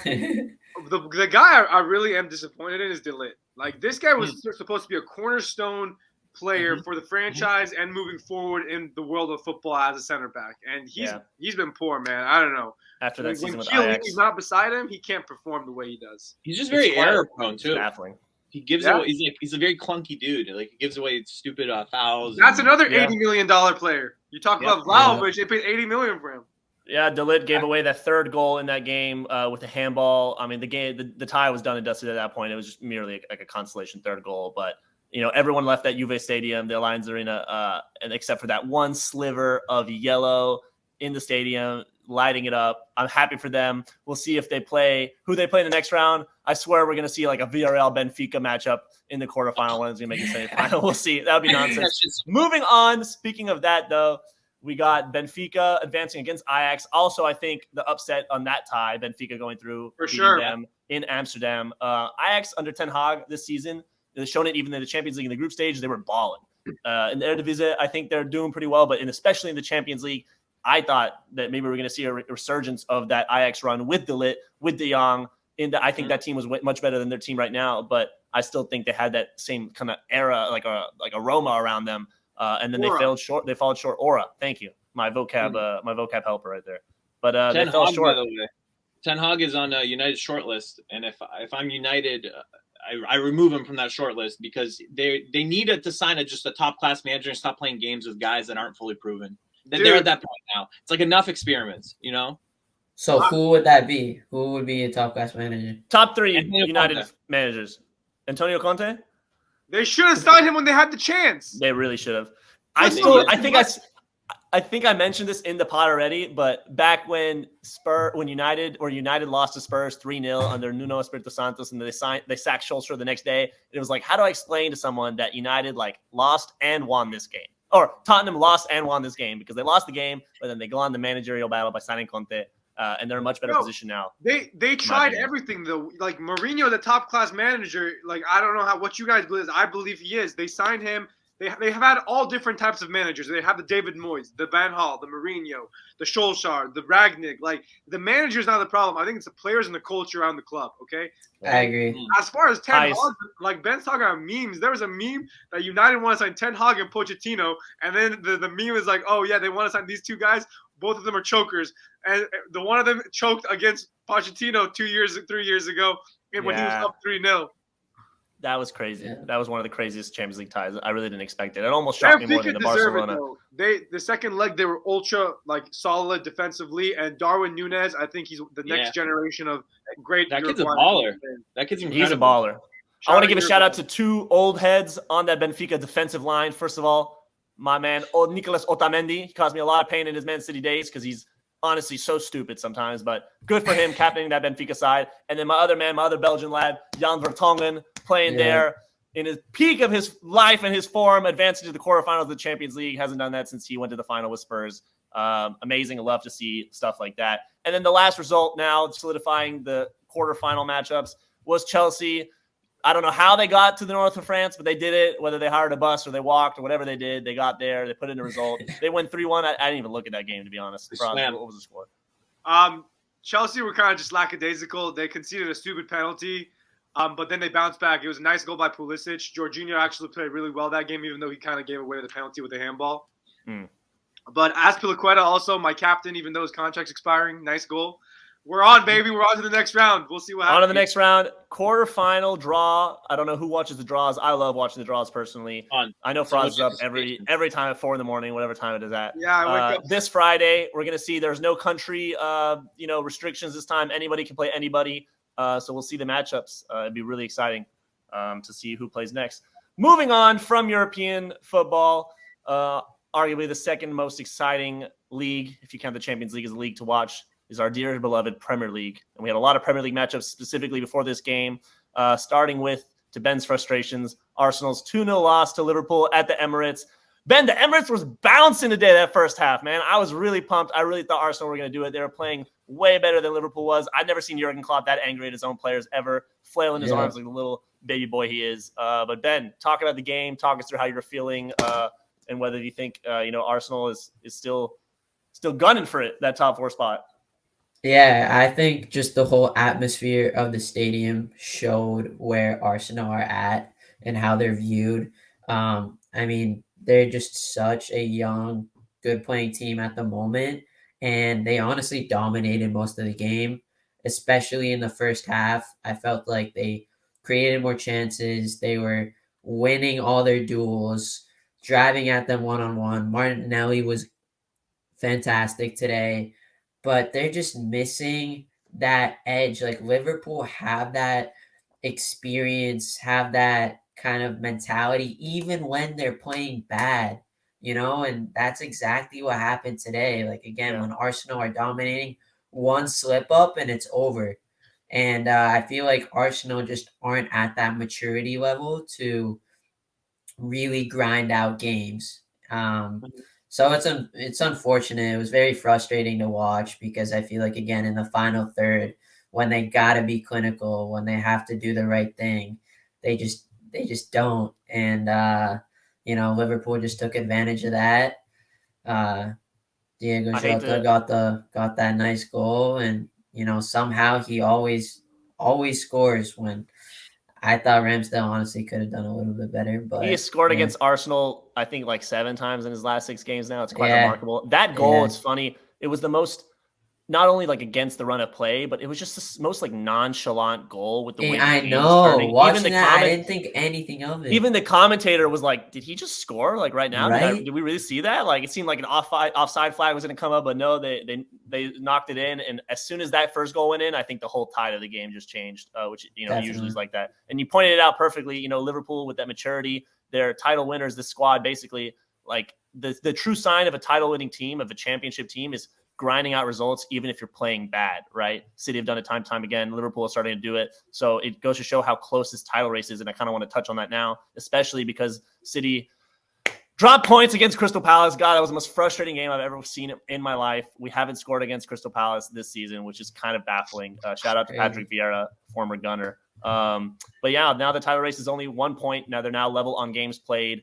League. But the guy I really am disappointed in is De Ligt. Like this guy was supposed to be a cornerstone player for the franchise and moving forward in the world of football as a center back, and he's been poor, man. I don't know. After that season with Chiellini's not beside him, he can't perform the way he does. He's just very error prone too. Baffling. He gives away. He's a very clunky dude. Like he gives away stupid fouls. That's another $80 million player. You talk about Vlahovic, they paid $80 million for him. Yeah, De Ligt gave away that third goal in that game with a handball. I mean, the tie was done and dusted at that point. It was just merely like a consolation third goal, but. You know, everyone left that Juve Stadium, the Allianz Arena, and except for that one sliver of yellow in the stadium, lighting it up. I'm happy for them. We'll see if they play who they play in the next round. I swear we're going to see like a Villarreal Benfica matchup in the quarterfinal. One's going to make a semifinal. We'll see. That would be nonsense. Moving on. Speaking of that, though, we got Benfica advancing against Ajax. Also, I think the upset on that tie, Benfica going through for sure them in Amsterdam. Ajax under Ten Hag this season. They've shown it even in the Champions League in the group stage. They were balling. In the Eredivisie, I think they're doing pretty well. But especially in the Champions League, I thought that maybe we're going to see a resurgence of that Ajax run with De Ligt, with De Jong. I think that team was much better than their team right now. But I still think they had that same kind of era, like a Roma around them. And then they fell short. They followed short. Aura. Thank you. My vocab helper right there. But they fell short. By the way. Ten Hag is on a United shortlist. And if I'm United – I remove him from that short list because they needed to sign just a top class manager and stop playing games with guys that aren't fully proven. They're at that point now. It's like enough experiments, you know. So who would that be? Who would be a top class manager? Top 3 United managers. Antonio Conte. They should have signed him when they had the chance. They really should have. I think I mentioned this in the pod already, but back when United lost to Spurs 3-0 under Nuno Espirito Santos, and they sacked Solskjaer the next day, it was like, how do I explain to someone that United lost and won this game, or Tottenham lost and won this game because they lost the game, but then they go on the managerial battle by signing Conte, and they're in a much better position now. They tried everything though. Like Mourinho, the top class manager. Like I don't know what you guys believe. I believe he is. They signed him. They have had all different types of managers. They have the David Moyes, the Van Gaal, the Mourinho, the Solskjaer, the Ragnick. Like the manager's not the problem. I think it's the players and the culture around the club. Okay, I agree. As far as Ten Hag, like Ben's talking about memes. There was a meme that United want to sign Ten Hag and Pochettino, and then the meme is like, oh yeah, they want to sign these two guys. Both of them are chokers, and the one of them choked against Pochettino 3 years ago, when he was up 3-0. That was crazy. Yeah. That was one of the craziest Champions League ties. I really didn't expect it. It almost shocked me more than the Barcelona. The second leg, they were ultra solid defensively, and Darwin Núñez, I think he's the next generation of great. That kid's a baller. That kid's incredible. He's a baller. I want to give a shout out to 2 old heads on that Benfica defensive line. First of all, my man, Nicolas Otamendi. He caused me a lot of pain in his Man City days because he's honestly so stupid sometimes, but good for him captaining that Benfica side. And then my other Belgian lad, Jan Vertonghen, playing there in his peak of his life and his form, advancing to the quarterfinals of the Champions League. Hasn't done that since he went to the final with Spurs. Amazing. I love to see stuff like that. And then the last result now, solidifying the quarterfinal matchups, was Chelsea. I don't know how they got to the north of France, but they did it, whether they hired a bus or they walked or whatever they did. They got there. They put in a result. They win 3-1. I didn't even look at that game, to be honest. Franz, what was the score? Chelsea were kind of just lackadaisical. They conceded a stupid penalty, but then they bounced back. It was a nice goal by Pulisic. Jorginho actually played really well that game, even though he kind of gave away the penalty with the handball. But Azpilicueta also, my captain, even though his contract's expiring, nice goal. We're on, baby. We're on to the next round. We'll see what happens. On to the next round. Quarterfinal draw. I don't know who watches the draws. I love watching the draws personally. I know Franz is up every time at 4 a.m, whatever time it is at. Yeah, I wake up. This Friday, we're going to see there's no country restrictions this time. Anybody can play anybody. So we'll see the matchups. It'd be really exciting to see who plays next. Moving on from European football, arguably the second most exciting league, if you count the Champions League as a league to watch, is our dear beloved Premier League. And we had a lot of Premier League matchups specifically before this game, starting with, to Ben's frustrations, Arsenal's 2-0 loss to Liverpool at the Emirates. Ben, the Emirates was bouncing today that first half, man. I was really pumped. I really thought Arsenal were going to do it. They were playing way better than Liverpool was. I'd never seen Jurgen Klopp that angry at his own players ever, flailing his arms like the little baby boy he is. But Ben, talk about the game. Talk us through how you're feeling and whether you think Arsenal is still gunning for it, that top 4 spot. Yeah, I think just the whole atmosphere of the stadium showed where Arsenal are at and how they're viewed. I mean, they're just such a young, good playing team at the moment, and they honestly dominated most of the game, especially in the first half. I felt like they created more chances. They were winning all their duels, driving at them one-on-one. Martinelli was fantastic today. But they're just missing that edge. Like Liverpool have that experience, have that kind of mentality, even when they're playing bad, and that's exactly what happened today. Like, again, when Arsenal are dominating, one slip up and it's over. And I feel like Arsenal just aren't at that maturity level to really grind out games. So it's unfortunate. It was very frustrating to watch because I feel like, again, in the final third, when they got to be clinical, when they have to do the right thing, they just don't. And, Liverpool just took advantage of that. Diego Jota got that nice goal. And, somehow he always scores when I thought Ramsdale honestly could have done a little bit better, but he has scored against Arsenal, I think, like 7 times in his last 6 games now. It's quite remarkable. That goal, it's funny. It was the most, not only like against the run of play, but it was just the most like nonchalant goal with the way I he know. was turning. Watching that, I didn't think anything of it. Even the commentator was like, "Did he just score like right now? Right? Did we really see that? Like it seemed like an offside flag was going to come up, but no, they knocked it in. And as soon as that first goal went in, I think the whole tide of the game just changed, which usually is like that. And you pointed it out perfectly. Liverpool with that maturity, they're title winners. This squad basically, like the true sign of a title winning team, of a championship team, is grinding out results even if you're playing bad, right? City have done it time and time again. Liverpool is starting to do it. So it goes to show how close this title race is, and I kind of want to touch on that now, especially because City dropped points against Crystal Palace. God, that was the most frustrating game I've ever seen in my life. We haven't scored against Crystal Palace this season, which is kind of baffling. Shout out to Patrick Vieira, former Gunner. But yeah, now the title race is only 1 point. Now they're now level on games played.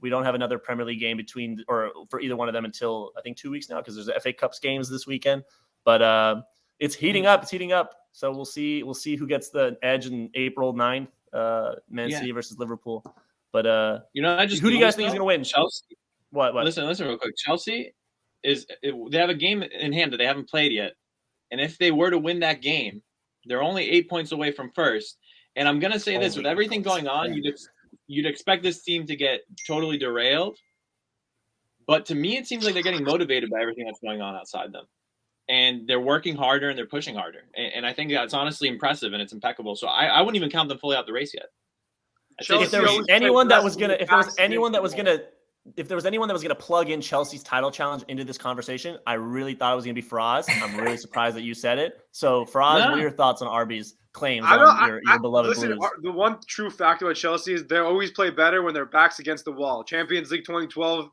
We don't have another Premier League game for either one of them until I think 2 weeks now, because there's the FA Cups games this weekend. But it's heating up. It's heating up. So we'll see who gets the edge in April 9th. Man City versus Liverpool. But who do you guys think is going to win? Chelsea. What? Listen real quick. Chelsea they have a game in hand that they haven't played yet, and if they were to win that game, they're only 8 points away from first. And I'm going to say this: with everything going on, you'd expect this team to get totally derailed. But to me, it seems like they're getting motivated by everything that's going on outside them. And they're working harder and they're pushing harder. And I think that's honestly impressive and it's impeccable. So I wouldn't even count them fully out the race yet. If there was anyone that was gonna if there was anyone that was going to plug in Chelsea's title challenge into this conversation, I really thought it was going to be Faraz. I'm really surprised that you said it. So, Faraz, what are your thoughts on RB's claims on your beloved listen, Blues? The one true fact about Chelsea is they always play better when their back's against the wall. Champions League 2012,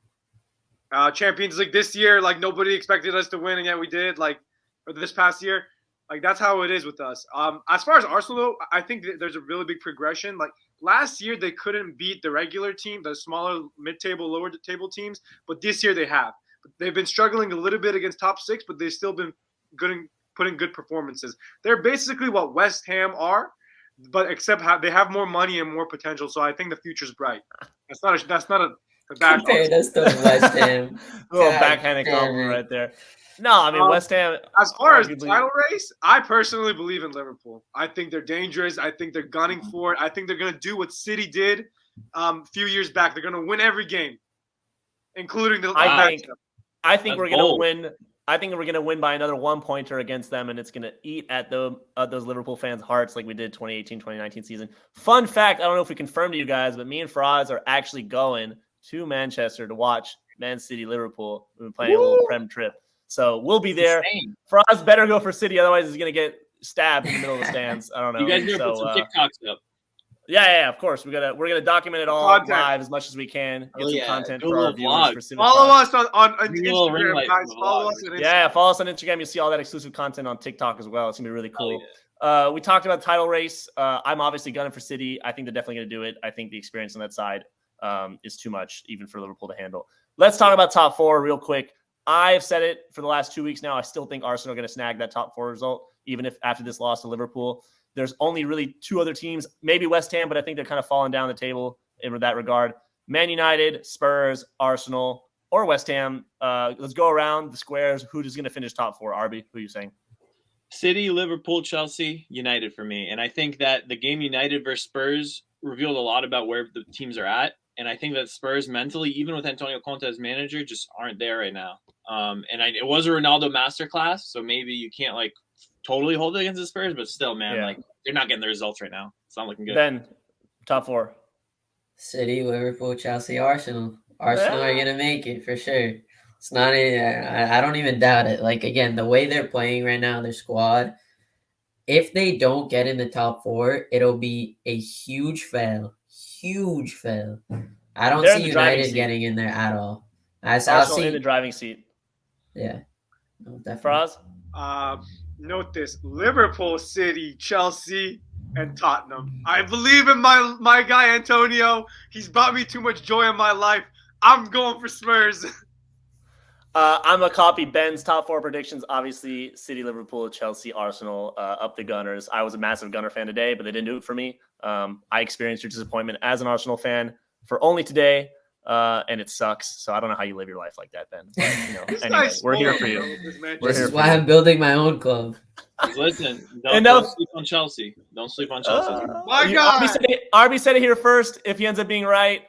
Champions League this year, like nobody expected us to win, and yet we did. Like or this past year, like that's how it is with us. As far as Arsenal, I think there's a really big progression. Like last year, they couldn't beat the regular team, the smaller mid-table, lower-table teams, but this year they have. They've been struggling a little bit against top six, but they've still been putting good performances. They're basically what West Ham are, but except they have more money and more potential. So I think the future's bright. That's not a bad Compared us to West Ham. A little backhanded compliment right there. No, I mean West Ham. As far as the title race, I personally believe in Liverpool. I think they're dangerous. I think they're gunning for it. I think they're going to do what City did a few years back. They're going to win every game, including the matchup. I think we're going to win. I think we're going to win by another 1-pointer against them, and it's going to eat at those Liverpool fans' hearts like we did 2018, 2019 season. Fun fact, I don't know if we confirmed to you guys, but me and Faraz are actually going to Manchester to watch Man City Liverpool. We've been planning a little Prem trip. So we'll be there. Faraz better go for City, otherwise he's going to get stabbed in the middle of the stands. I don't know. You guys going to put some TikToks up. Yeah, of course. We're gonna document it all live as much as we can. Get some content for our viewers. For CIVITAS. Follow us on Instagram, guys. Follow us on Instagram. Yeah, follow us on Instagram. You'll see all that exclusive content on TikTok as well. It's gonna be really cool. We talked about the title race. I'm obviously gunning for City. I think they're definitely gonna do it. I think the experience on that side is too much, even for Liverpool to handle. Let's talk about top four real quick. I've said it for the last 2 weeks now. I still think Arsenal are going to snag that top four result, even if after this loss to Liverpool. There's only really two other teams, maybe West Ham, but I think they're kind of falling down the table in that regard. Man United, Spurs, Arsenal, or West Ham. Let's go around the squares. Who is going to finish top four? Arby, who are you saying? City, Liverpool, Chelsea, United for me. And I think that the game United versus Spurs revealed a lot about where the teams are at. And I think that Spurs mentally, even with Antonio Conte as manager, just aren't there right now. It was a Ronaldo masterclass, so maybe you can't like totally hold it against the Spurs, but still, man, like they're not getting the results right now. It's not looking good. Ben, top four. City, Liverpool, Chelsea, Arsenal. Arsenal are gonna make it for sure. It's not. I don't even doubt it. Like again, the way they're playing right now, their squad. If they don't get in the top four, it'll be a huge fail. Huge fail. I don't see United getting in there at all. Arsenal in the driving seat. Yeah. No, definitely. Faraz? Note this. Liverpool, City, Chelsea, and Tottenham. I believe in my guy Antonio. He's brought me too much joy in my life. I'm going for Spurs. I'm going to copy Ben's top four predictions. Obviously, City, Liverpool, Chelsea, Arsenal, up the Gunners. I was a massive Gunner fan today, but they didn't do it for me. I experienced your disappointment as an Arsenal fan for only today, and it sucks. So I don't know how you live your life like that, Ben. But, anyway, we're here for you. This is why I'm building my own club. Listen, don't sleep on Chelsea. Don't sleep on Chelsea. My God. Arby said it here first. If he ends up being right,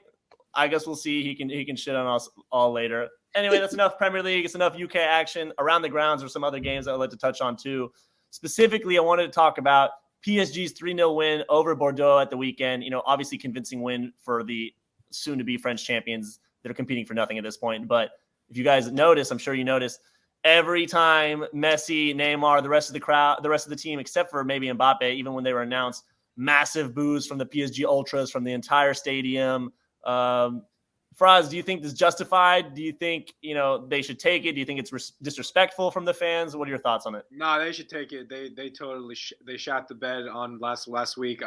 I guess we'll see. He can shit on us all later. Anyway, that's enough Premier League. It's enough UK action. Around the grounds or some other games that I'd like to touch on too. Specifically, I wanted to talk about PSG's 3-0 win over Bordeaux at the weekend. Obviously convincing win for the soon-to-be French champions that are competing for nothing at this point. But if you guys notice, I'm sure you noticed, every time Messi, Neymar, the rest of the crowd, the rest of the team, except for maybe Mbappe, even when they were announced, massive boos from the PSG ultras, from the entire stadium. Faraz, do you think this is justified? Do you think, they should take it? Do you think it's disrespectful from the fans? What are your thoughts on it? No, they should take it. They totally they shot the bed on last week.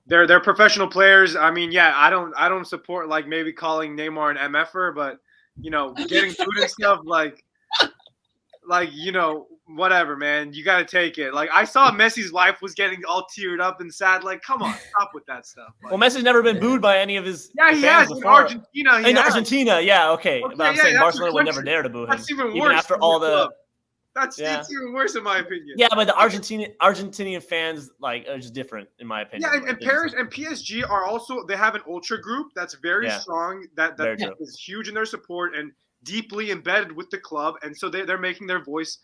They're professional players. I mean, yeah, I don't support like maybe calling Neymar an MFer, but getting food and stuff like whatever, man. You got to take it. Like I saw Messi's wife was getting all teared up and sad. Like, come on, stop with that stuff. Like, well, Messi's never been booed by any of his. Yeah, he has in Argentina. Argentina, yeah, okay. But I'm saying Barcelona would never dare to boo him. That's even worse. Even after all the. It's even worse in my opinion. Yeah, but the Argentinian fans are just different in my opinion. Yeah, and Paris and PSG are also they have an ultra group that's very strong that is huge in their support and deeply embedded with the club, and so they're making their voice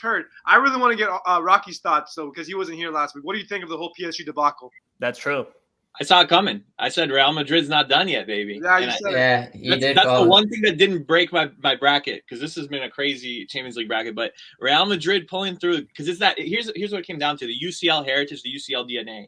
heard. I really want to get Rocky's thoughts though because he wasn't here last week. What do you think of the whole PSG debacle? That's true. I saw it coming. I said Real Madrid's not done yet, baby. Yeah, And you I- said it. Yeah, you did. That's the call it. one thing that didn't break my bracket, because this has been a crazy Champions League bracket. But Real Madrid pulling through, because it's that. Here's what it came down to: the UCL heritage, the UCL DNA.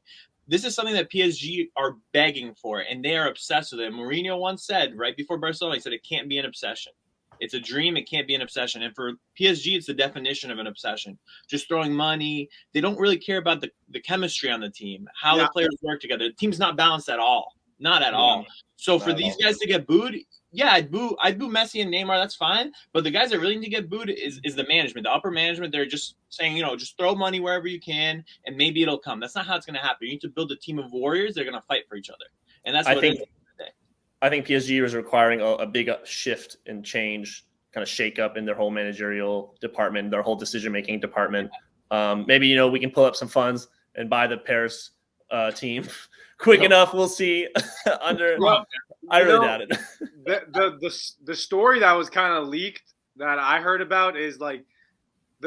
This is something that PSG are begging for, and they are obsessed with it. Mourinho once said, right before Barcelona, he said it can't be an obsession. It's a dream. It can't be an obsession. And for PSG, it's the definition of an obsession. Just throwing money. They don't really care about the chemistry on the team, how the players work together. The team's not balanced at all. Not at all. So for these guys to get booed, yeah, I'd boo Messi and Neymar. That's fine. But the guys that really need to get booed is the management, the upper management. They're just saying, just throw money wherever you can, and maybe it'll come. That's not how it's going to happen. You need to build a team of warriors. They're going to fight for each other, and that's what I think PSG is requiring a big shift and change, kind of shake up in their whole managerial department, their whole decision-making department. Maybe, we can pull up some funds and buy the Paris team quick enough. We'll see. I really doubt it. The story that was kind of leaked that I heard about is like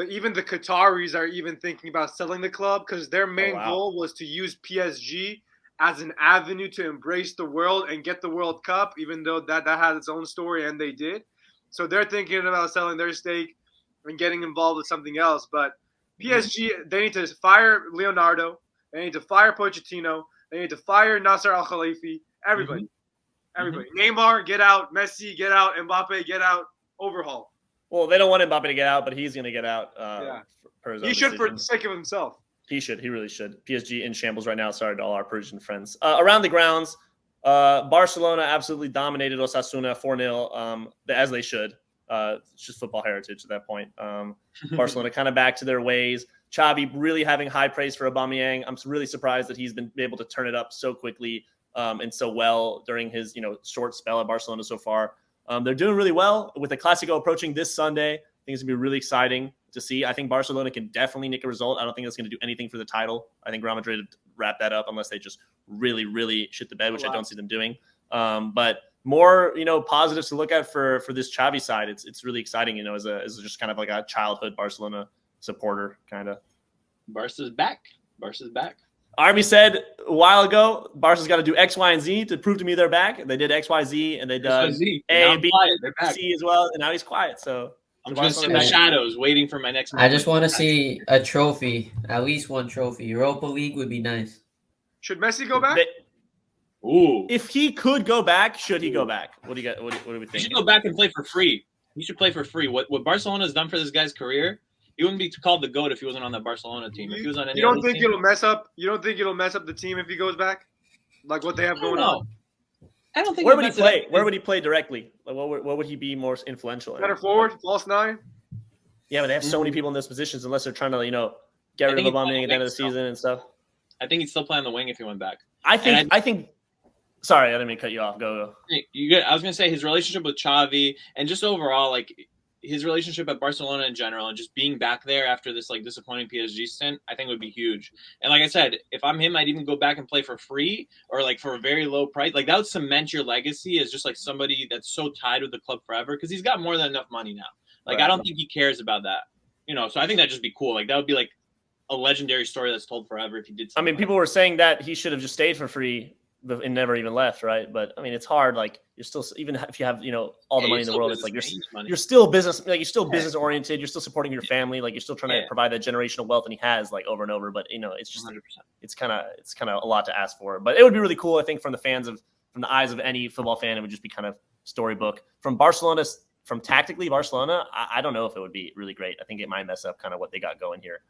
even the Qataris are even thinking about selling the club because their main goal was to use PSG as an avenue to embrace the world and get the World Cup, even though that had its own story, and they did. So they're thinking about selling their stake and getting involved with something else. But PSG, they need to fire Leonardo. They need to fire Pochettino. They need to fire Nasser Al-Khelaifi. Everybody. Everybody. Neymar, get out. Messi, get out. Mbappe, get out. Overhaul. Well, they don't want Mbappe to get out, but he's going to get out. For his own he should decision. for the sake of himself. He should. He really should. PSG in shambles right now. Sorry to all our Parisian friends. Around the grounds, Barcelona absolutely dominated Osasuna 4-0, as they should. It's just football heritage at that point. Barcelona kind of back to their ways. Xavi really having high praise for Aubameyang. I'm really surprised that he's been able to turn it up so quickly and so well during his short spell at Barcelona so far. They're doing really well with the Clásico approaching this Sunday. I think it's going to be really exciting to see. I think Barcelona can definitely nick a result. I don't think that's going to do anything for the title. I think Real Madrid wrap that up unless they just really, really shit the bed, which I don't see them doing. But more, positives to look at for this Xavi side. It's really exciting, as just kind of like a childhood Barcelona supporter, kind of. Barca's back. Army said a while ago, Barca's got to do X, Y, and Z to prove to me they're back. They did X, Y, Z, and they done A, B, C as well, and now he's quiet. So I'm just in the shadows waiting for my next. I just want to see a trophy, at least one trophy. Europa League would be nice. Should Messi go back? If he could go back, should he go back? What do you got? What do we think? He should go back and play for free. He should play for free. What Barcelona has done for this guy's career, he wouldn't be called the GOAT if he wasn't on that Barcelona team. If he was on any you don't other think team, it'll mess up? You don't think it'll mess up the team if he goes back? Like what they have going on? I don't think. Where would he play? Where would he play directly? Like what would he be more influential in? Center forward, false nine. Yeah, but they have so many people in those positions unless they're trying to, get rid of Aubameyang at the end of the season and stuff. I think he'd still play on the wing if he went back. I think. Sorry, I didn't mean to cut you off. Go. I was gonna say his relationship with Xavi and just overall, like his relationship at Barcelona in general, and just being back there after this disappointing PSG stint, I think would be huge. And like I said, if I'm him, I'd even go back and play for free or for a very low price. Like that would cement your legacy as just somebody that's so tied with the club forever because he's got more than enough money now. Right. I don't think he cares about that. So I think that'd just be cool. That would be a legendary story that's told forever if he did something. People were saying that he should have just stayed for free and never even left, right? But it's hard. You're still, even if you have all the money in the world, it's you're still business. You're still business oriented. You're still supporting your family. You're still trying to provide that generational wealth, and he has over and over. But it's just 100%. It's kind of a lot to ask for. But it would be really cool, I think, from the eyes of any football fan. It would just be kind of storybook from Barcelona. From tactically Barcelona, I don't know if it would be really great. I think it might mess up kind of what they got going here.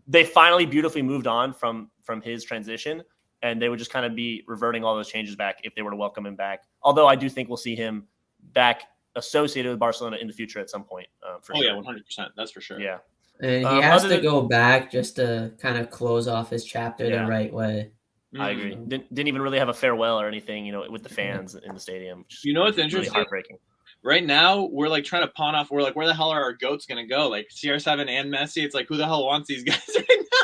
They finally beautifully moved on from his transition. And they would just kind of be reverting all those changes back if they were to welcome him back. Although I do think we'll see him back associated with Barcelona in the future at some point. Sure. Yeah, 100%. That's for sure. Yeah. And he has to go back just to kind of close off his chapter the right way. I agree. Didn't even really have a farewell or anything, with the fans in the stadium. What's interesting? Really heartbreaking. Right now, we're trying to pawn off. We're where the hell are our GOATs going to go? CR7 and Messi. It's who the hell wants these guys right now?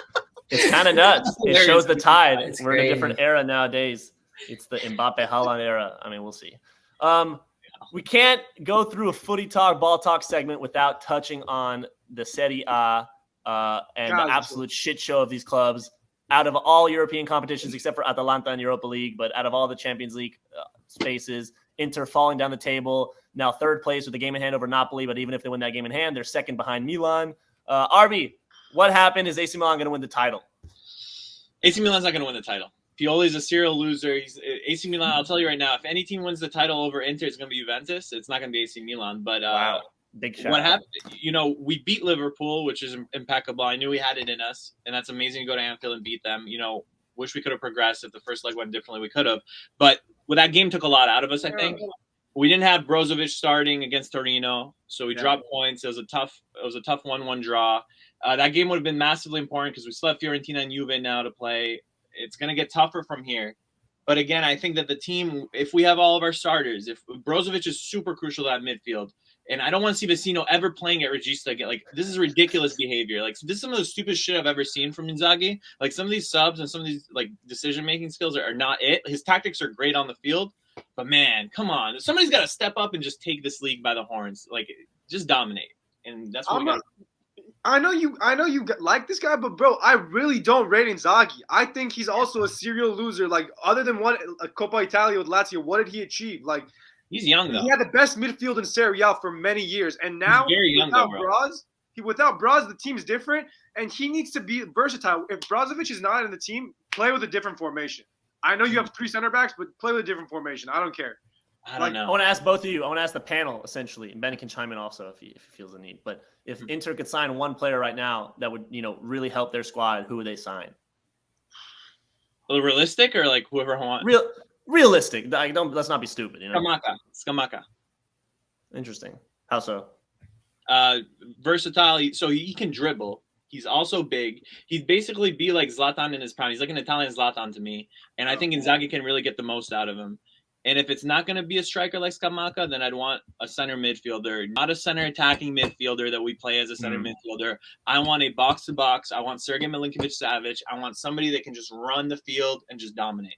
It's kind of nuts. It shows the tide. We're crazy. in a different era nowadays. It's the Mbappe Haaland era. We'll see. We can't go through a footy talk, ball talk segment without touching on the Serie A and the absolute shit show of these clubs. out of all European competitions, except for Atalanta and Europa League, but out of all the Champions League spaces, Inter falling down the table, now third place with a game in hand over Napoli, but even if they win that game in hand, they're second behind Milan. RB, what happened? Is AC Milan going to win the title? AC Milan's not going to win the title. Pioli's a serial loser. AC Milan, I'll tell you right now, if any team wins the title over Inter, it's going to be Juventus. It's not going to be AC Milan. But wow. Big shot. What happened? We beat Liverpool, which is impeccable. I knew we had it in us, and that's amazing to go to Anfield and beat them. Wish we could have progressed. If the first leg went differently, we could have. But that game took a lot out of us, I think. We didn't have Brozovic starting against Torino, so we dropped points. It was a tough 1-1 draw. That game would have been massively important because we still have Fiorentina and Juve now to play. It's going to get tougher from here. But again, I think that the team, if we have all of our starters, if Brozovic is super crucial to that midfield, and I don't want to see Vecino ever playing at Regista again. Like, this is ridiculous behavior. Like, this is some of the stupidest shit I've ever seen from Inzaghi. Like, some of these subs and some of these, like, decision-making skills are not it. His tactics are great on the field. But, man, come on. Somebody's got to step up and just take this league by the horns. Like, just dominate. And that's what we got. I know you like this guy, but bro, I really don't rate Inzaghi. I think he's also a serial loser. Like, other than a Coppa Italia with Lazio, what did he achieve? Like, he's young though. He had the best midfield in Serie A for many years, and now without Braz, the team's different, and he needs to be versatile. If Brozovic is not in the team, play with a different formation. I know you have 3 center backs, but play with a different formation. I don't care. I don't know. I want to ask both of you. I want to ask the panel, essentially, and Ben can chime in also if he feels the need. But if Inter could sign one player right now that would, really help their squad, who would they sign? Well, realistic or like whoever I want? Realistic. Let's not be stupid. Scamacca. Interesting. How so? Versatile. So he can dribble. He's also big. He'd basically be like Zlatan in his prime. He's like an Italian Zlatan to me. And I think Inzaghi can really get the most out of him. And if it's not going to be a striker like Scamacca, then I'd want a center midfielder, not a center attacking midfielder that we play as a center midfielder. I want a box-to-box. I want Sergei Milinkovic-Savic. I want somebody that can just run the field and just dominate.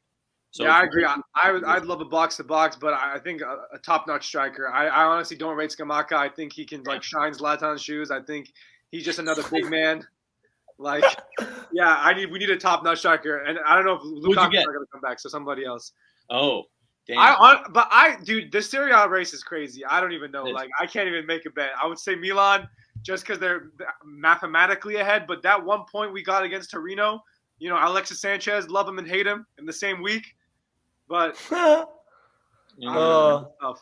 So yeah, I agree. I'd love a box-to-box, but I think a top-notch striker. I honestly don't rate Scamacca. I think he can shine Zlatan's shoes. I think he's just another big man. Like, yeah, we need a top-notch striker. And I don't know if Lukaku's not going to come back, so somebody else. Oh, damn. Dude, this Serie A race is crazy. I don't even know. Like, I can't even make a bet. I would say Milan just because they're mathematically ahead. But that 1 point we got against Torino, Alexis Sanchez, love him and hate him in the same week. But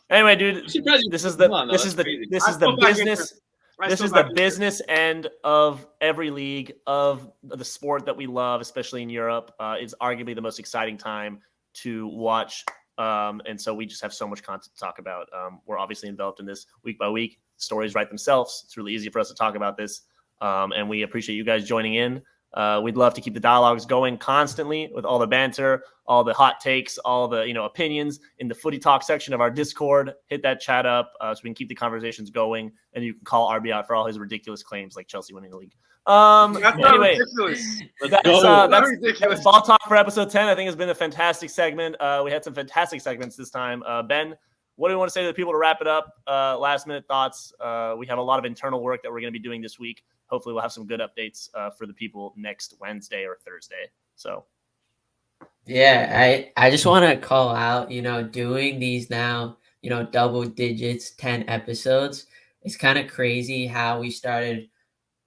anyway, dude, this is the business end of every league, of the sport that we love, especially in Europe. It's arguably the most exciting time to watch. And so we just have so much content to talk about. We're obviously enveloped in this week by week. Stories write themselves. It's really easy for us to talk about this. And we appreciate you guys joining in. We'd love to keep the dialogues going constantly with all the banter, all the hot takes, all the opinions in the Footy Talk section of our Discord. Hit that chat up so we can keep the conversations going, and you can call RB out for all his ridiculous claims like Chelsea winning the league. Anyway, that's ridiculous. Ball Talk for episode 10. I think has been a fantastic segment. We had some fantastic segments this time. Ben, what do you want to say to the people to wrap it up? Last minute thoughts. We have a lot of internal work that we're going to be doing this week. Hopefully we'll have some good updates for the people next Wednesday or Thursday. So, yeah, I just want to call out, doing these now, double digits, 10 episodes. It's kind of crazy how we started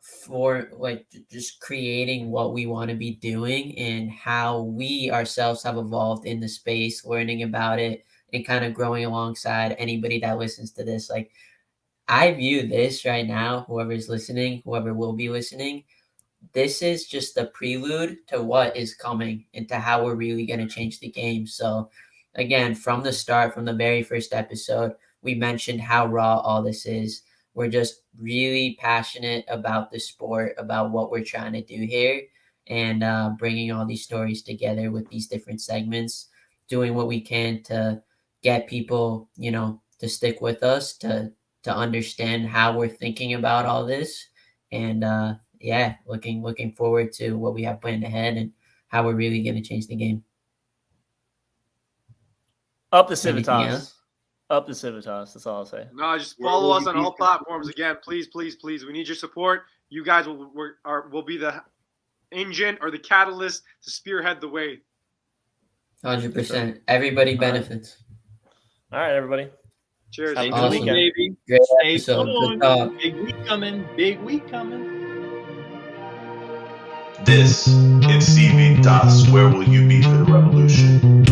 for just creating what we want to be doing and how we ourselves have evolved in the space, learning about it and kind of growing alongside anybody that listens to this. Like, I view this right now, whoever's listening, whoever will be listening, this is just a prelude to what is coming and to how we're really going to change the game. So again, from the start, from the very first episode, we mentioned how raw all this is. We're just really passionate about the sport, about what we're trying to do here, and bringing all these stories together with these different segments, doing what we can to get people, to stick with us, to understand how we're thinking about all this. And looking forward to what we have planned ahead and how we're really going to change the game. Up the CIVITAS. Up the CIVITAS. That's all I'll say. No, just follow us on all platforms again. Please, please, please. We need your support. You guys will be the engine or the catalyst to spearhead the way. 100%. Everybody benefits. All right, everybody. Cheers. Have a good Awesome. weekend. Baby. Great Stay episode. Good tuned. talk. Big week coming. Big week coming. This is CIVITAS. Where will you be for the revolution?